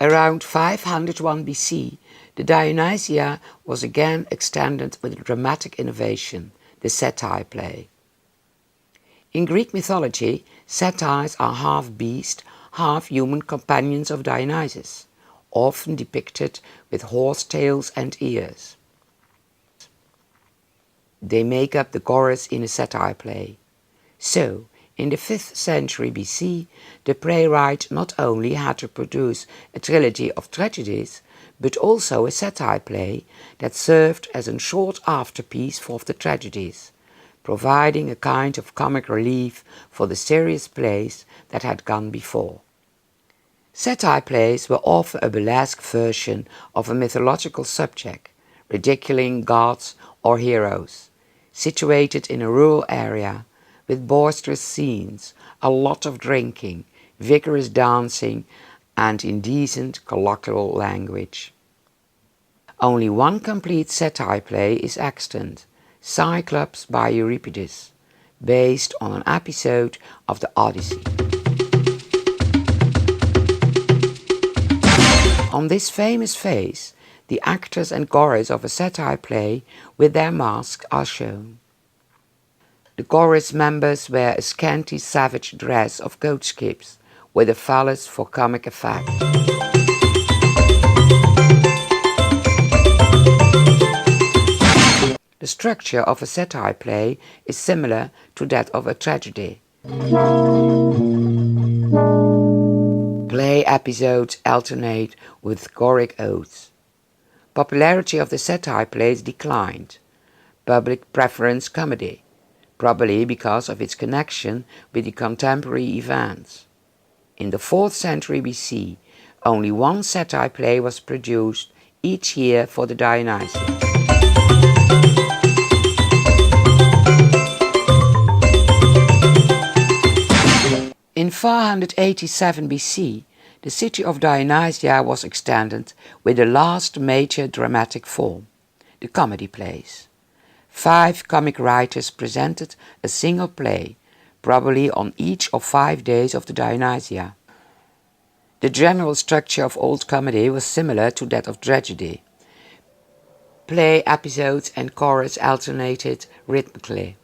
Around 501 BC, the Dionysia was again extended with a dramatic innovation, the satyr play. In Greek mythology, satyrs are half beast, half human companions of Dionysus, often depicted with horse tails and ears. They make up the chorus in a satyr play. So, in the 5th century BC, the playwright not only had to produce a trilogy of tragedies, but also a satire play that served as a short afterpiece for the tragedies, providing a kind of comic relief for the serious plays that had gone before. Satire plays were often a burlesque version of a mythological subject, ridiculing gods or heroes, situated in a rural area, with boisterous scenes, a lot of drinking, vigorous dancing, and indecent colloquial language. Only one complete satire play is extant, Cyclops by Euripides, based on an episode of the Odyssey. On this famous face, the actors and chorus of a satire play with their masks are shown. The chorus members wear a scanty savage dress of goatskins, with a phallus for comic effect. The structure of a satire play is similar to that of a tragedy. Play episodes alternate with choric odes. Popularity of the satire plays declined. Public preference comedy, probably because of its connection with the contemporary events. In the 4th century BC, only one satire play was produced each year for the Dionysia. In 487 BC, the city of Dionysia was extended with the last major dramatic form, the comedy plays. 5 comic writers presented a single play, probably on each of 5 days of the Dionysia. The general structure of old comedy was similar to that of tragedy. Play episodes and chorus alternated rhythmically.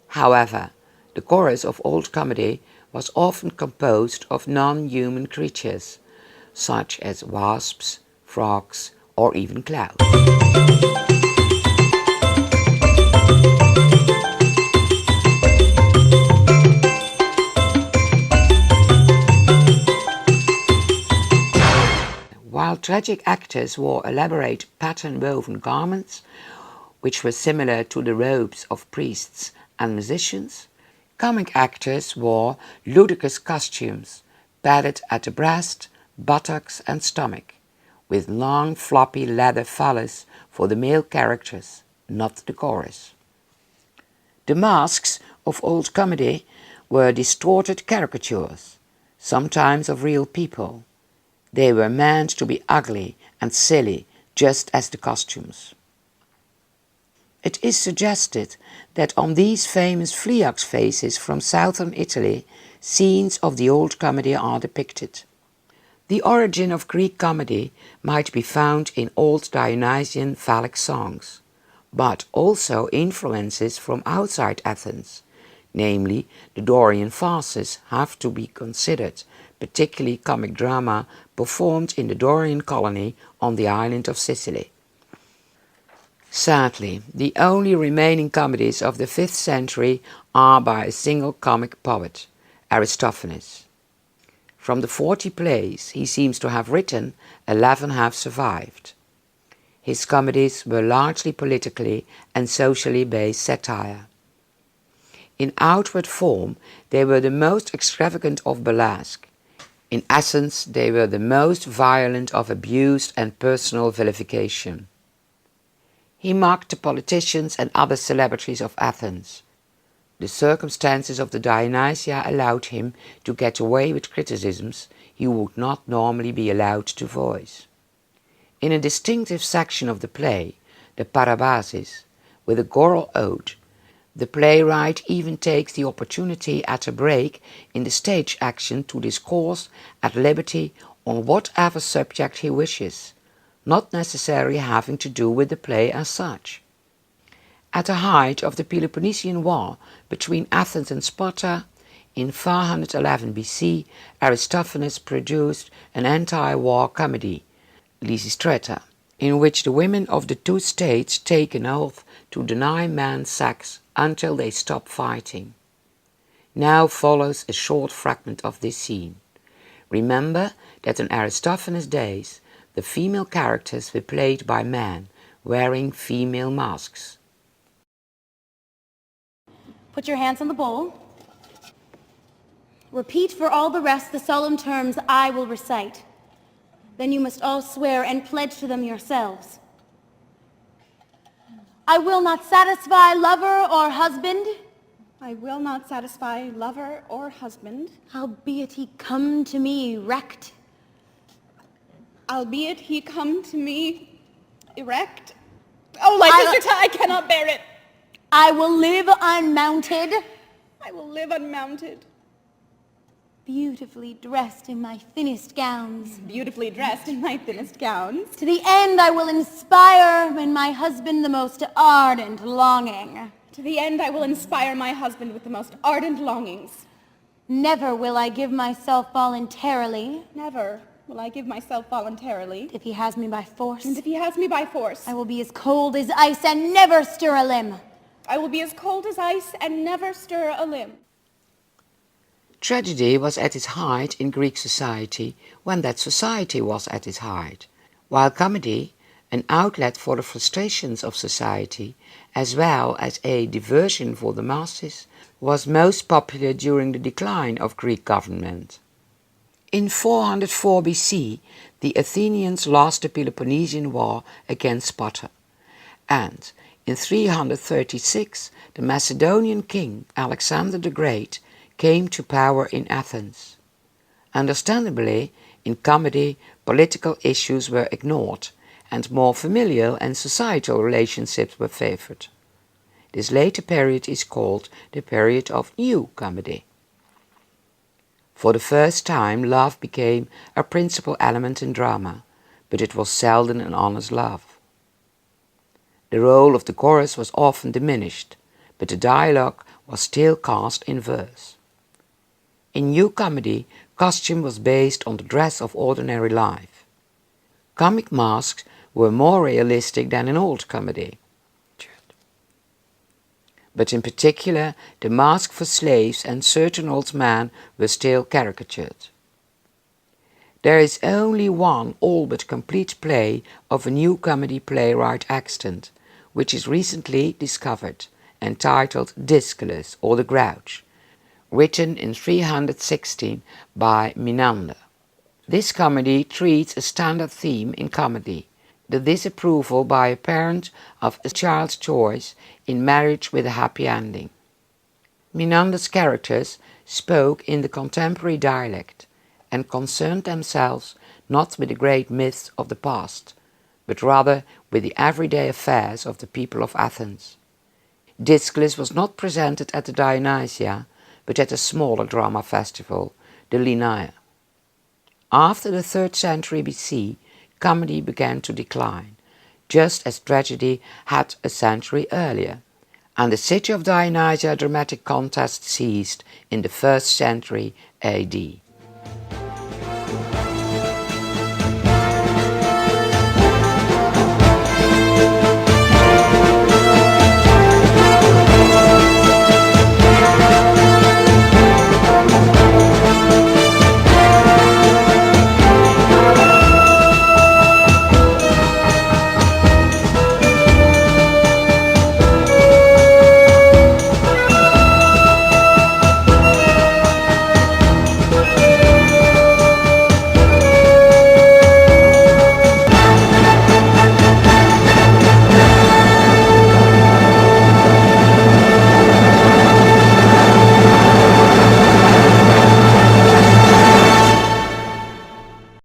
However, the chorus of old comedy was often composed of non-human creatures, such as wasps, frogs, or even clouds. While tragic actors wore elaborate pattern-woven garments, which were similar to the robes of priests and musicians, comic actors wore ludicrous costumes, padded at the breast, buttocks and stomach, with long floppy leather phallus for the male characters, not the chorus. The masks of old comedy were distorted caricatures, sometimes of real people. They were meant to be ugly and silly, just as the costumes. It is suggested that on these famous Vliax faces from southern Italy, scenes of the old comedy are depicted. The origin of Greek comedy might be found in old Dionysian phallic songs, but also influences from outside Athens, namely the Dorian farces have to be considered, particularly comic drama performed in the Dorian colony on the island of Sicily. Sadly, the only remaining comedies of the 5th century are by a single comic poet, Aristophanes. From the 40 plays he seems to have written, 11 have survived. His comedies were largely politically and socially based satire. In outward form, they were the most extravagant of burlesque. In essence, they were the most violent of abuse and personal vilification. He mocked the politicians and other celebrities of Athens. The circumstances of the Dionysia allowed him to get away with criticisms he would not normally be allowed to voice. In a distinctive section of the play, the Parabasis, with a choral ode, the playwright even takes the opportunity at a break in the stage action to discourse at liberty on whatever subject he wishes, not necessarily having to do with the play as such. At the height of the Peloponnesian War between Athens and Sparta, in 411 BC, Aristophanes produced an anti-war comedy, Lysistrata, in which the women of the two states take an oath to deny man sex until they stop fighting. Now follows a short fragment of this scene. Remember that in Aristophanes' days, the female characters were played by men wearing female masks. Put your hands on the bowl. Repeat for all the rest the solemn terms I will recite. Then you must all swear and pledge to them yourselves. I will not satisfy lover or husband. I will not satisfy lover or husband. Albeit he come to me erect. Albeit he come to me erect. Oh, Lysistrata, I cannot bear it. I will live unmounted. I will live unmounted. Beautifully dressed in my thinnest gowns. Beautifully dressed in my thinnest gowns. To the end I will inspire in my husband the most ardent longing. To the end I will inspire my husband with the most ardent longings. Never will I give myself voluntarily. Never will I give myself voluntarily. If he has me by force. And if he has me by force. I will be as cold as ice and never stir a limb. I will be as cold as ice and never stir a limb. Tragedy was at its height in Greek society when that society was at its height, while comedy, an outlet for the frustrations of society, as well as a diversion for the masses, was most popular during the decline of Greek government. In 404 BC, the Athenians lost the Peloponnesian War against Sparta, and in 336 the Macedonian king Alexander the Great came to power in Athens. Understandably, in comedy, political issues were ignored and more familial and societal relationships were favored. This later period is called the period of New Comedy. For the first time, love became a principal element in drama, but it was seldom an honest love. The role of the chorus was often diminished, but the dialogue was still cast in verse. In New Comedy, costume was based on the dress of ordinary life. Comic masks were more realistic than in Old Comedy. But in particular, the mask for slaves and certain old men were still caricatured. There is only one all but complete play of a New Comedy playwright extant, which is recently discovered, entitled Disculus or the Grouch, written in 316 by Menander. This comedy treats a standard theme in comedy, the disapproval by a parent of a child's choice in marriage with a happy ending. Menander's characters spoke in the contemporary dialect and concerned themselves not with the great myths of the past, but rather with the everyday affairs of the people of Athens. Disculus was not presented at the Dionysia, but at a smaller drama festival, the Lenaea. After the 3rd century BC, comedy began to decline, just as tragedy had a century earlier, and the City of Dionysia dramatic contest ceased in the 1st century AD.